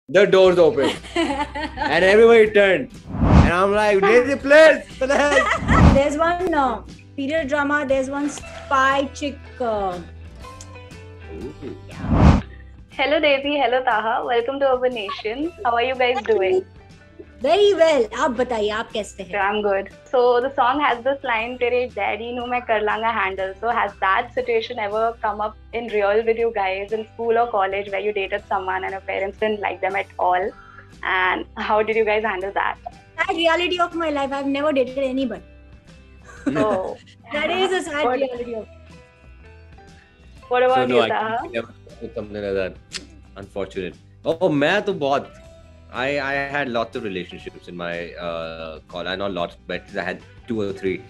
the doors opened and everybody turned. And I'm like, Daisy, please. There's one period drama. There's one spy chick. Hello Daisy, hello Taha. Welcome to Urban Nation. How are you guys doing? Very well. आप बताइए आप कैसे हैं? I'm good. So the song has this line, तेरे daddy नु मैं कर लांगा handle. So has that situation ever come up in real with you guys in school or college where you dated someone and your parents didn't like them at all? And how did you guys handle that? Sad reality of my life. I've never dated anybody. Oh. That is a sad reality of. What about you, I Taha? never did something like that. Unfortunate. Oh, मैं तो बहुत. I had lots of relationships in my college. Not lots, but I had 2 or 3.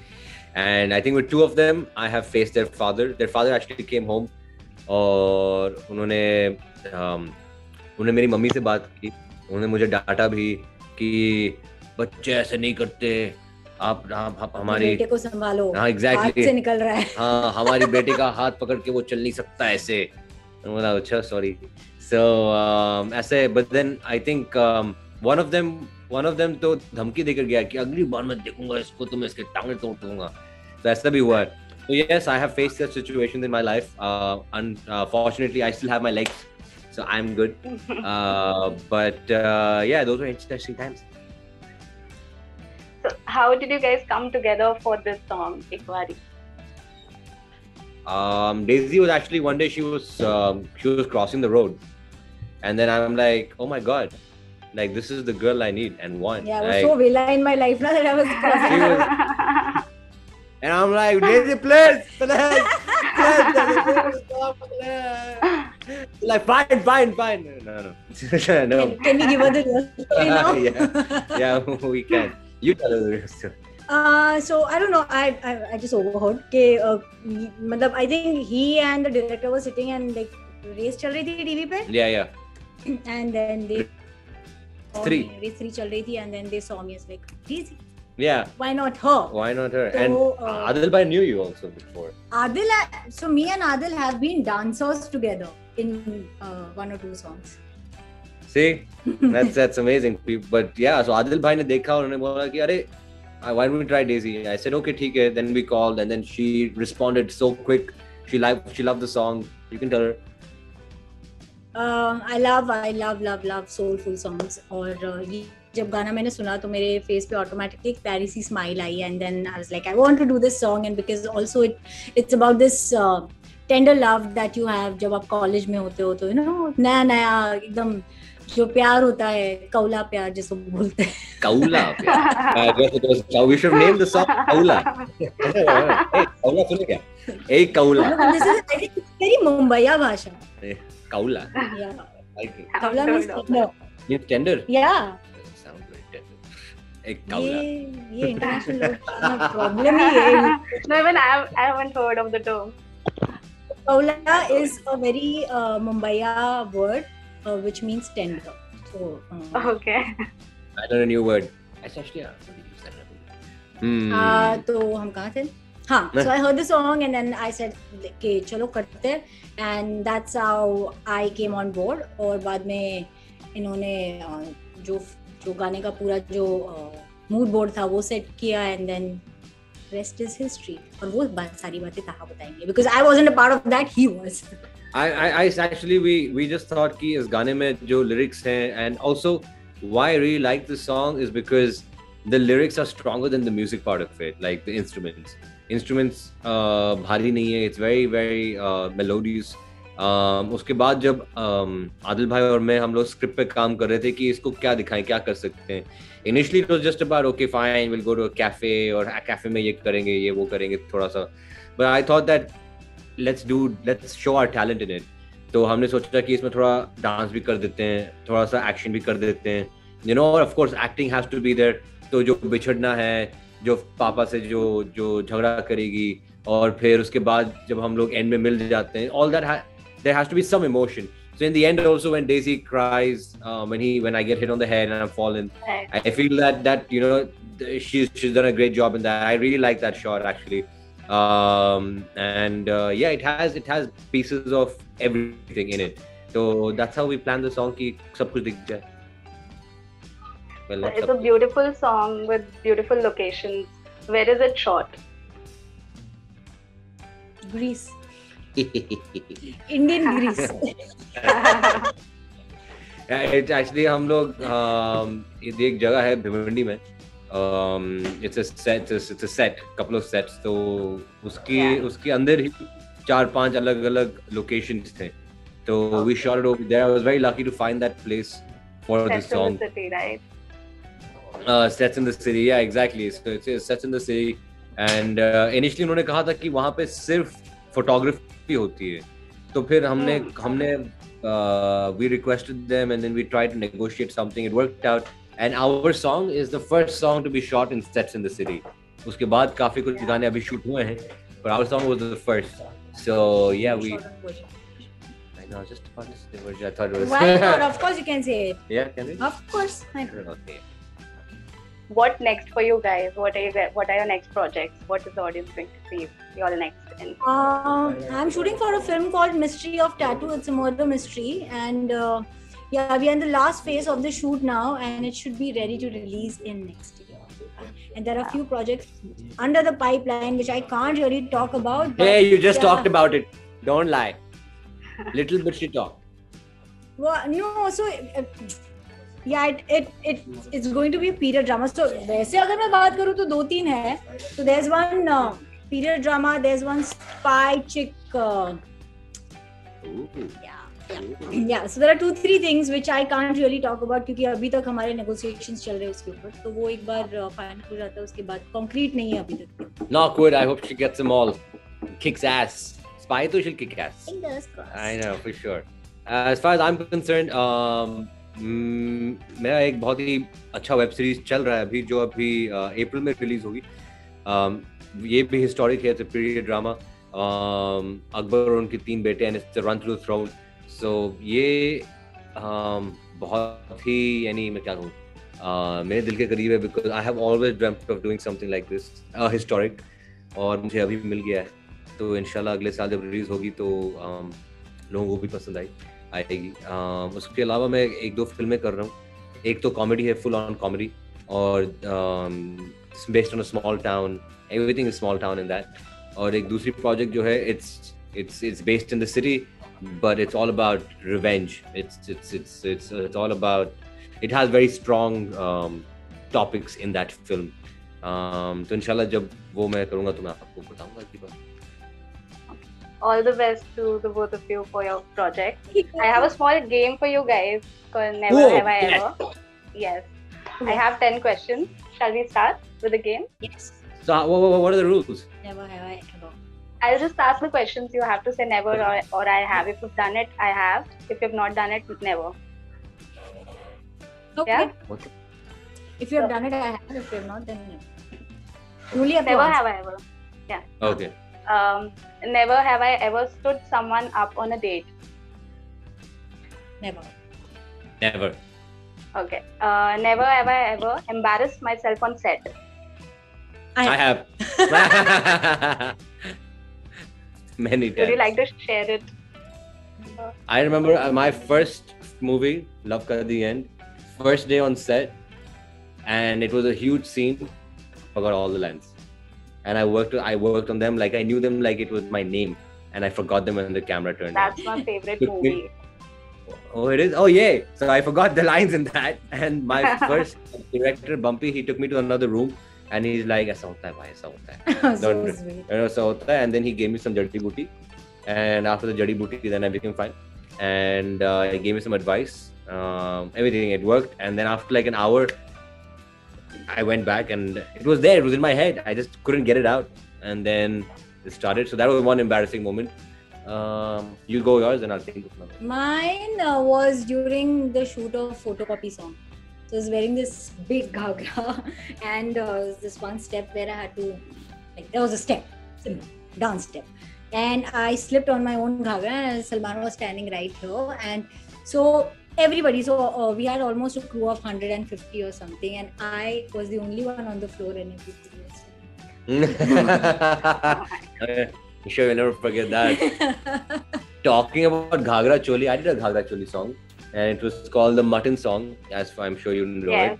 And I think with 2 of them, I have faced their father. Their father actually came home. और उन्होंने मेरी mummy से बात की. उन्होंने मुझे डांटा भी कि बच्चे ऐसे नहीं करते. आप हमारी बेटे को संभालो. हाँ exactly. हाथ से निकल रहा है. हाँ हमारी बेटे का हाथ पकड़ के वो चल नहीं सकता ऐसे. बोला अच्छा sorry. So ऐसे but then I think one of them तो धमकी देकर गया कि अगली बार मैं देखूंगा इसको तो मैं इसके टांगे तोड़ दूंगा. तो ऐसा भी हुआ है. So yes, I have faced such situations in my life. Unfortunately, I still have my legs, so I'm good. But yeah, those were interesting times. So how did you guys come together for this song, Ikwari? Daisy was actually one day she was crossing the road, and then I'm like, oh my god, like this is the girl I need and want. Yeah, I was like, so villa in my life now that I was crossing. And I'm like, Daisy, please. Like fine. No. No. Can we give her the real story now? yeah, we can. You tell her the real story. So I don't know. I just overheard. मतलब I think he and the director were sitting and like race चल रही थी TV पे. Yeah. And then they Race 3 चल रही थी and then they saw me as like Daisy. Yeah. Why not her? So, and Adil Bhai knew you also before. So me and Adil have been dancers together in 1 or 2 songs. See, that's amazing. But yeah, so Adil Bhai ने देखा और उन्होंने बोला कि अरे why don't we try Daisy? I said okay, ठीक है. Then we called and then she responded so quick. She loved the song. You can tell her. I love soulful songs. और ये जब गाना मैंने सुना तो मेरे फेस पे ऑटोमेटिकली एक प्यारी सी स्माइल आई and then I was like I want to do this song and because also it's about this tender love that you have जब आप कॉलेज में होते हो तो you know नया एकदम जो प्यार होता है कौला प्यार जिसको बोलते हैं कौला प्यार. I guess it was we should name the song कौला. Hey, कौला सुने क्या? Hey कौला. This is I think very Mumbaiya भाषा. कौला. Yeah. Kawla means tender. Means tender. Yeah. Sounds very tender. Hey कौला. ये इंटरनेशनल लोग का प्रॉब्लम ही है. No, even I haven't heard of the term. Kaula is a very Mumbaiya word which means tender. So Okay. I learned a new word. Essentially, तो हम कहाँ थे? हाँ. So I heard the song and then I said कि चलो करते हैं and that's how I came on board. और बाद में इन्होंने जो गाने का पूरा जो mood board था वो set किया and then rest is history. और वो सारी बातें ताहा बताएंगे because I wasn't a part of that, he was. I actually we just thought कि इस गाने में जो lyrics हैं and also why I really like this song is because the lyrics are stronger than the music part of it, like the instruments भारी नहीं है. It's very very melodious. उसके बाद जब आदिल भाई और मैं हम लोग स्क्रिप्ट पे काम कर रहे थे कि इसको क्या दिखाएं क्या कर सकते हैं. Initially it was just about okay fine we'll go to a cafe और cafe में ये करेंगे ये वो करेंगे थोड़ा सा. But I thought that let's show our talent in it. तो हमने सोचा कि इसमें थोड़ा डांस भी कर देते हैं थोड़ा सा एक्शन भी कर देते हैं you know of course acting has to be there. तो जो बिछड़ना है जो पापा से जो झगड़ा करेगी और फिर उसके बाद जब हम लोग एंड में मिल जाते हैं all that there has to be some emotion. So in the end also when Daisy cries when I get hit on the head and I'm fallen, I feel that you know she's done a great job in that. I really like that shot actually. And yeah, it has pieces of everything in it. So that's how we planned the song कि सब कुछ दिख जाए. Well, not It's सब a beautiful song with beautiful locations. Where is it shot? Greece. कुछ. Indian Greece. It's actually हम लोग ये एक जगह है भिवंडी में. It's a set, couple of sets. तो उसके अंदर ही 4-5 अलग-अलग locations थे. So we shot it over there. I was very lucky to find that place for this song. Sets in the city, right? Sets in the city, yeah, exactly. So it's sets in the city. And initially उन्होंने कहा था कि वहाँ पे सिर्फ photography होती है. तो फिर हमने we requested them and then we tried to negotiate something. It worked out. And our song is the first song to be shot in sets in the city. उसके बाद काफी कुछ गाने अभी shoot हुए हैं, but our song was the first. So yeah, we. I know, just about to say the version. I thought it was. Why not? Of course you can say it. Yeah, can we? Of course. Okay. What next for you guys? What are your next projects? What is the audience going to see you all next in? I'm shooting for a film called Mystery of Tattoo. It's a murder mystery, and yeah, we are in the last phase of the shoot now, and it should be ready to release in next year. And there are a few projects under the pipeline which I can't really talk about. But, Hey, you just talked about it. Don't lie. Little bit she talked. Well, no, so yeah, it's going to be a period drama. So वैसे अगर मैं बात करूँ तो 2-3 है. So there's one period drama. There's one spy chick. Yeah. So there are 2-3 things which I can't really talk about क्योंकि अभी तक हमारे negotiations चल रहे हैं उसके ऊपर. तो वो एक बार final हो जाता है उसके बाद concrete नहीं है अभी तक. Not good. I hope she gets them all. Kicks ass. Spy तो she'll kick ass. Fingers crossed. I know for sure. As far as I'm concerned, मेरा एक बहुत ही अच्छा वेब सीरीज चल रहा है अभी जो अभी अप्रैल में रिलीज होगी. ये भी हिस्टोरिक है, पीरियड ड्रामा. अकबर और उनके 3 बेटे and it's run through the throne. So ये बहुत ही यानी मैं क्या कहूँ मेरे दिल के करीब है because I have always dreamed of doing something like this historic और मुझे अभी मिल गया है. तो इंशाल्लाह अगले साल जब रिलीज होगी तो लोगों को भी पसंद आएगी. उसके अलावा मैं 1-2 फिल्में कर रहा हूँ. एक तो कॉमेडी है, फुल ऑन कॉमेडी और based on a small town. Everything is small town in that. और एक दूसरी प्रोजेक्ट जो है it's based in the city but it's all about revenge. It's all about, it has very strong topics in that film. तो इंशाल्लाह जब वो मैं करूँगा तो मैं आपको बताऊँगा की बात. All the best to the both of you for your project. I have a small game for you guys called Never Have I Ever. Yes. I have 10 questions. Shall we start with the game? Yes. So what are the rules? Never have I ever. I'll just ask the questions. You have to say never or I have. If you've done it, I have. If you've not done it, never. Okay. Yeah? Okay. If you have done it, I have. If you have not, then never. Only have Never to have I ever. Yeah. Okay. Never have I ever stood someone up on a date. Never. Never. Okay. Never have I ever embarrassed myself on set. I have. Many times. Would you like to share it? I remember my first movie, Love Ka The End, first day on set, and it was a huge scene. Forgot all the lines, and I worked on them like I knew them like it was my name, and I forgot them when the camera turned on. That's my favorite movie. Oh, it is? Oh, yay! So I forgot the lines in that, and my first director, Bumpy, he took me to another room, and he's like, "Aisa hota hai, bhai, aisa hota hai." So sweet. Aisa hota hai, and then he gave me some jadi booty, and after the jadi booty, then I became fine, and he gave me some advice. Everything, it worked, and then after like an hour, I went back, and it was there. It was in my head. I just couldn't get it out, and then it started. So that was one embarrassing moment. You go yours, and I'll think of another. Mine was during the shoot of Photocopy Song. So I was wearing this big ghagra, and this one step where I had to, like, there was a step, dance step, and I slipped on my own ghagra, and Salman was standing right here, and so everybody, so we had almost a crew of 150 or something, and I was the only one on the floor, and everybody was I'm sure you'll never forget that. Talking about Ghagra Choli, I did a Ghagra Choli song, and it was called the Mutton Song, as I'm sure you know Yes. it.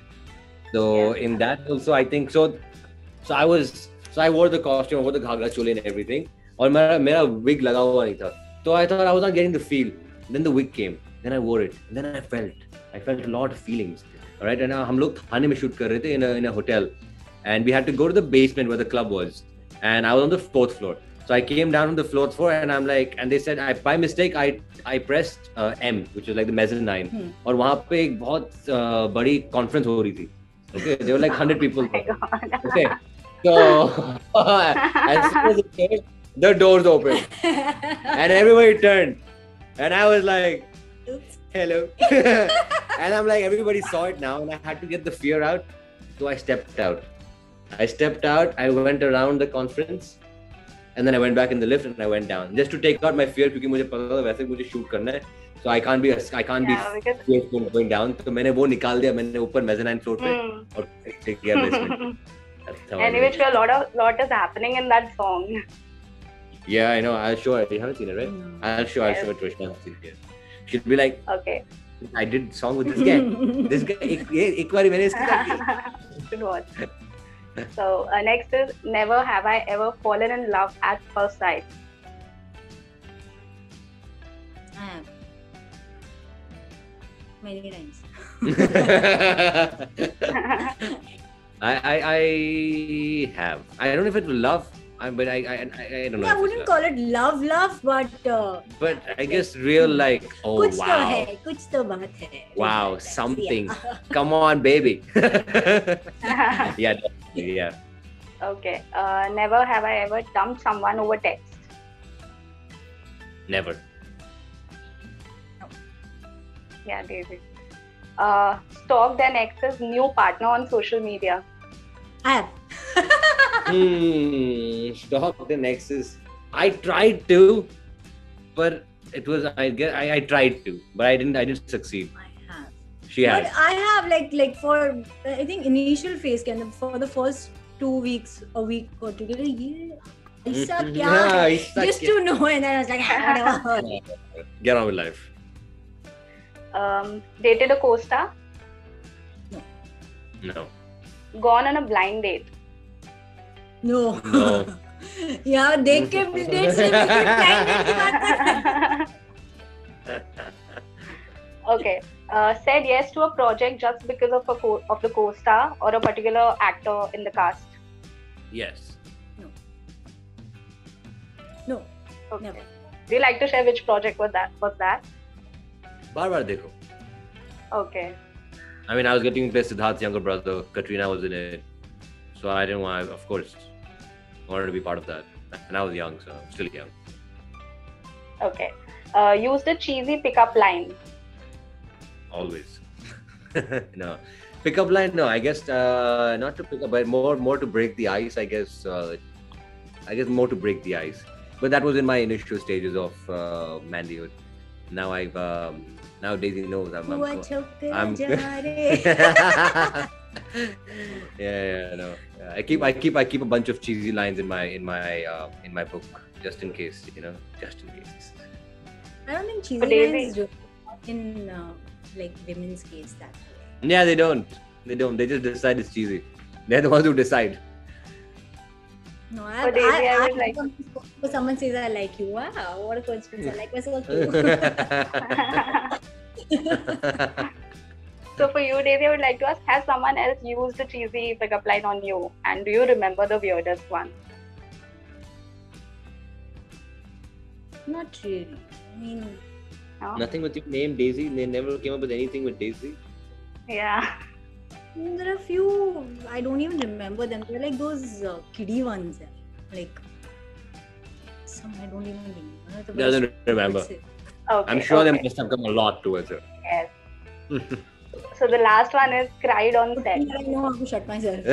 So in that also, I think so. So I wore the costume, I wore the Ghagra Choli and everything. और मेरा wig लगा हुआ नहीं था. So I thought I was not getting the feel. Then the wig came. Then I wore it. And then I felt a lot of feelings. Alright, and हम लोग थाने में shoot कर रहे थे in a hotel, and we had to go to the basement where the club was, and I was on the 4th floor. So I came down on the 4th floor, and I'm like, and they said by mistake I pressed M, which was like the mezzanine, और वहाँ पे एक बहुत बड़ी conference हो रही थी. Okay, there were like 100 people. Oh my God. Okay, so as soon as it came, the doors opened, and everybody turned, and I was like, Oops. hello. And I'm like, everybody saw it now, and I had to get the fear out. So I stepped out. I went around the conference, and then I went back in the lift and I went down just to take out my fear, because मुझे पता था वैसे मुझे shoot करना है. So I can't be because fearful going down. तो मैंने वो निकाल दिया, मैंने ऊपर mezzanine floor पे और take गया basement. That's how I and did it. which lot is happening in that song. Yeah, I know. I'll show her. You haven't seen it, right? No. I'll show Yes. her. Trishna hasn't seen it. She'll be like, Okay. I did song with this guy. This guy. एक बारी मैंने इसके साथ की. Should watch. So next is never have I ever fallen in love at first sight. I have. Many times. I have. I don't know if it was love, but I don't know. I if it's wouldn't love. call it love, but But I guess real like, oh कुछ तो wow, है, कुछ तो बात है. wow, Like that, something. yeah. Come on, baby. Yeah, definitely, yeah. Okay. Never have I ever dumped someone over text. Never. Yeah, Daisy. Stalked an ex's new partner on social media. I have. Stop the nexus. I tried to, but it was I tried to, but I didn't succeed. I have. She has. But I have like for I think initial phase के अंदर for the first 2 weeks, a week or two, ये ऐसा क्या हाँ, है? ऐसा Just क्या? to know, and then I was like, whatever. Get on with life. Dated a co-star. No. Gone on a blind date. No. No. यार देख के डेट से टाइम की बात कर. Okay. Said yes to a project just because of of the co-star or a particular actor in the cast. Yes. No. Okay. Never. Do you like to share which project was that? बार देखो. Okay. I mean, I was getting to play Siddharth's younger brother. Katrina was in it, so I didn't want. Of course, wanted to be part of that. And I was young, so I'm still young. Okay. Used a cheesy pickup line. Always. No. Pickup line, no. I guess not to pick up, but more to break the ice. I guess more to break the ice. But that was in my initial stages of manlyhood. Now now Daisy knows I'm हुआ छोकरा I'm जा रे. yeah, no. I keep a bunch of cheesy lines in my book, just in case, just in case. I don't think cheesy But Daisy- lines do in like women's case that. Yeah, they don't. They just decide it's cheesy. They're the ones who decide. No, But Daisy, I would like- when someone says I like you. Wow, what a coincidence! I like myself too. So for you, Daisy, I would like to ask, has someone else used a cheesy pickup line on you? And do you remember the weirdest one? Not really. I mean, No? Nothing with your name, Daisy. They never came up with anything with Daisy. Yeah. there are few. I don't even remember them. They're like those kiddie ones. Like some I don't even remember. Doesn't remember. That's it. Okay. I'm sure okay. they must have come a lot towards her. Yes. So the last one is cried on set. I know how to shut myself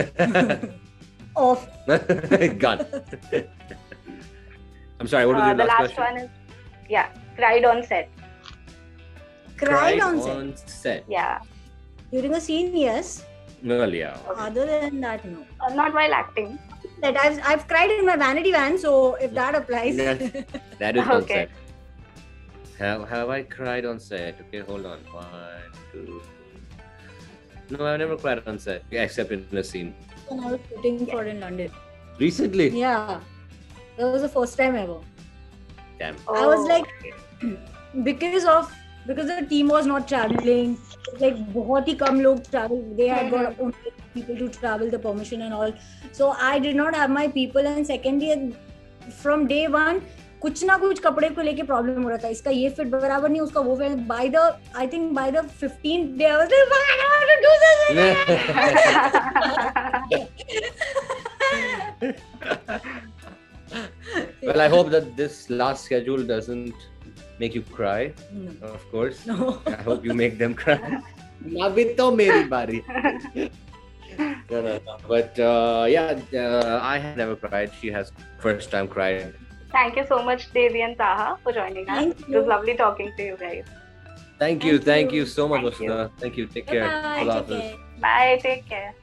off. Gone. I'm sorry, what was your The last last question? one is, cried on set. Cried on set. on set. Yeah. During a scene, yes. Well, yeah. Other than that, no. Not while acting. That I've cried in my vanity van, so if that applies. Yes. That is on Okay. set. Have I cried on set? Okay, hold on. 1, 2. No, I've never cried on set except in a scene. When I was shooting for in London. Recently? Yeah, that was the first time ever. Damn. Oh, I was like, because the team was not traveling, like बहुत ही कम लोग travel. They had got only people to travel, the permission and all. So I did not have my people, and secondly, from day one कुछ ना कुछ कपड़े को लेके problem हो रहा था. इसका ये फिट बराबर नहीं, उसका वो fit. By the 15th day I was like, I don't want to do this again. Well, I hope that this last schedule doesn't make you cry. No. Of course. No. I hope you make them cry. अभी तो मेरी बारी. No. But I have never cried. She has first time cried. Thank you so much, Devi and Taha, for joining us. Thank It you. was lovely talking to you guys. Thank you so much, Vasudha. Thank you. Take care. Bye. Allah Take Hafiz. care. Bye, take care.